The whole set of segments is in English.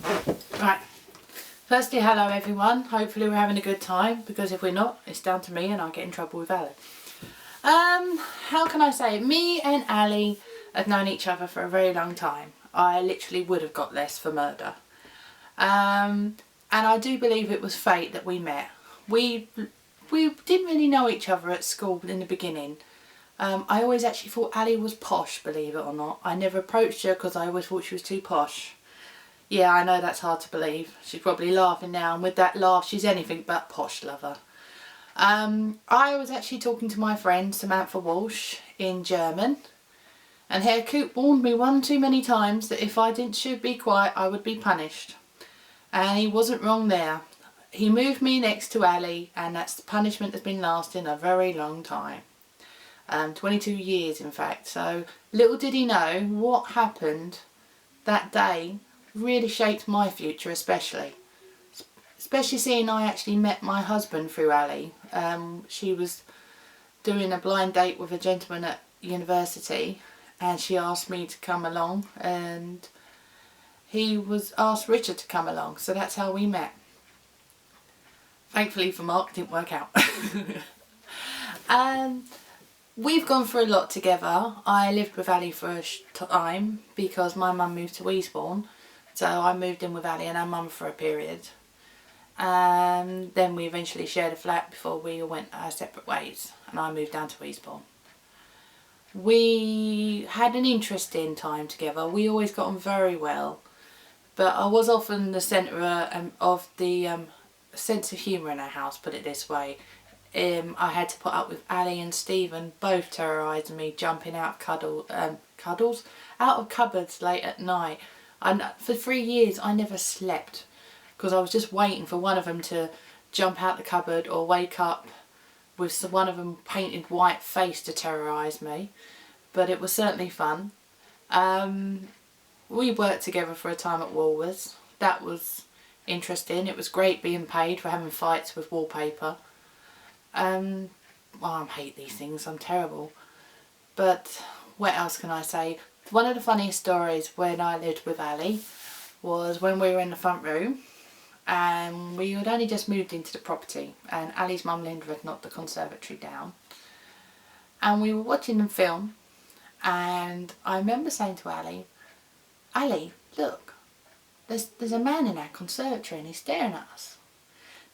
Right, firstly, hello everyone. Hopefully we're having a good time, because if we're not, it's down to me and I get in trouble with Ali. How can I say it? Me and Ali have known each other for a very long time. I literally would have got less for murder. And I do believe it was fate that we met. We didn't really know each other at school in the beginning. I always actually thought Ali was posh, believe it or not. I never approached her because I always thought she was too posh. Yeah, I know that's hard to believe. She's probably laughing now, and with that laugh she's anything but posh lover. I was actually talking to my friend Samantha Walsh in German, and Herr Coop warned me one too many times that if I should be quiet I would be punished. And he wasn't wrong there. He moved me next to Ali, and that's the punishment that's been lasting a very long time. 22 years in fact. So little did he know what happened that day really shaped my future, especially seeing I actually met my husband through Ali. She was doing a blind date with a gentleman at university, and she asked me to come along, and he asked Richard to come along, so that's how we met. Thankfully for Mark, it didn't work out. We've gone through a lot together. I lived with Ali for a time because my mum moved to Eastbourne. So I moved in with Ali and our mum for a period. Then we eventually shared a flat before we all went our separate ways, and I moved down to Eastbourne. We had an interesting time together. We always got on very well, but I was often the centre of the sense of humour in our house, put it this way. I had to put up with Ali and Stephen both terrorising me, jumping out of out of cupboards late at night. And for 3 years I never slept because I was just waiting for one of them to jump out the cupboard or wake up with one of them painted white face to terrorise me. But it was certainly fun. We worked together for a time at Woolworths. That was interesting. It was great being paid for having fights with wallpaper. Well, I hate these things, I'm terrible. But what else can I say? One of the funniest stories when I lived with Ali was when we were in the front room, and we had only just moved into the property, and Ali's mum Linda had knocked the conservatory down, and we were watching them film, and I remember saying to Ali, look, there's a man in our conservatory and he's staring at us.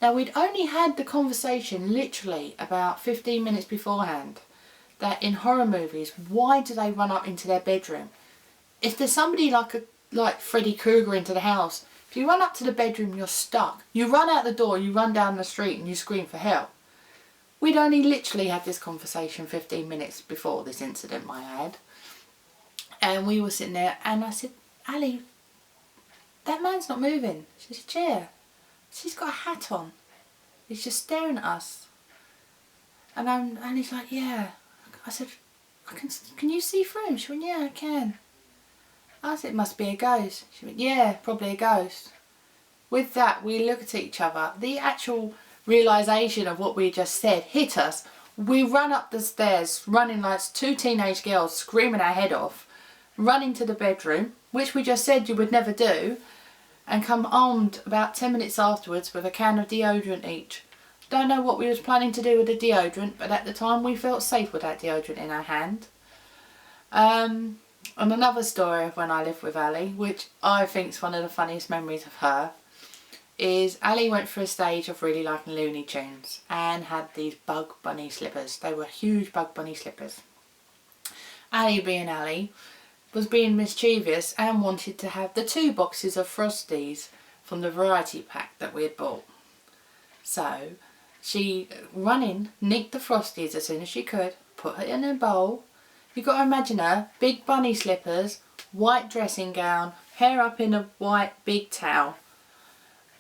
Now we'd only had the conversation literally about 15 minutes beforehand that in horror movies, why do they run up into their bedroom? If there's somebody like Freddy Krueger into the house, if you run up to the bedroom, you're stuck. You run out the door, you run down the street and you scream for help. We'd only literally had this conversation 15 minutes before this incident I had. And we were sitting there and I said, Ali, that man's not moving. She's a chair. She's got a hat on. He's just staring at us. And he's like, yeah. I said, can you see through him? She went, yeah, I can. I said, it must be a ghost. She went, yeah, probably a ghost. With that, we looked at each other. The actual realisation of what we just said hit us. We ran up the stairs, running like two teenage girls, screaming our head off, running to the bedroom, which we just said you would never do, and come armed about 10 minutes afterwards with a can of deodorant each. Don't know what we was planning to do with the deodorant, but at the time we felt safe with that deodorant in our hand. And another story of when I lived with Ali, which I think is one of the funniest memories of her, is Ali went through a stage of really liking Looney Tunes and had these Bug Bunny slippers. They were huge Bug Bunny slippers. Ali, being Ali, was being mischievous and wanted to have the 2 boxes of Frosties from the variety pack that we had bought. So she ran in, nicked the Frosties as soon as she could, put it in a bowl. You got to imagine her, big bunny slippers, white dressing gown, hair up in a white big towel,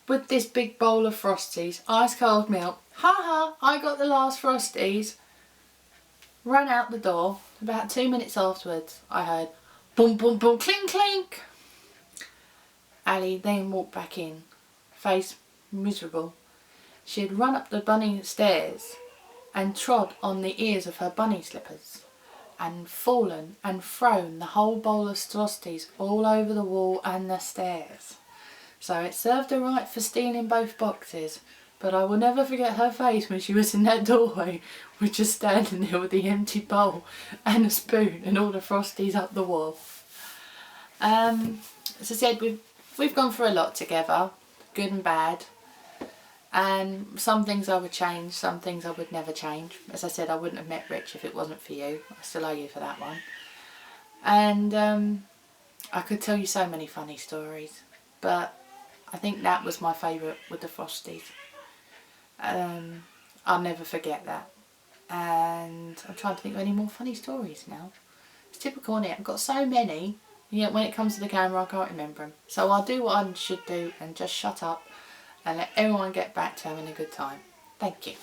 with this big bowl of Frosties, ice cold milk. Ha ha, I got the last Frosties. Ran out the door. About 2 minutes afterwards, I heard boom boom boom, clink clink. Ali then walked back in, face miserable. She had run up the bunny stairs and trod on the ears of her bunny slippers and fallen and thrown the whole bowl of Frosties all over the wall and the stairs. So it served her right for stealing both boxes. But I will never forget her face when she was in that doorway, with just standing there with the empty bowl and a spoon and all the Frosties up the wall. As I said, we've gone through a lot together, good and bad. And some things I would change, some things I would never change. As I said, I wouldn't have met Rich if it wasn't for you. I still owe you for that one. And I could tell you so many funny stories, but I think that was my favourite with the Frosties. I'll never forget that. And I'm trying to think of any more funny stories now. It's typical, isn't it? I've got so many, yet when it comes to the camera I can't remember them. So I'll do what I should do and just shut up and let everyone get back to having a good time. Thank you.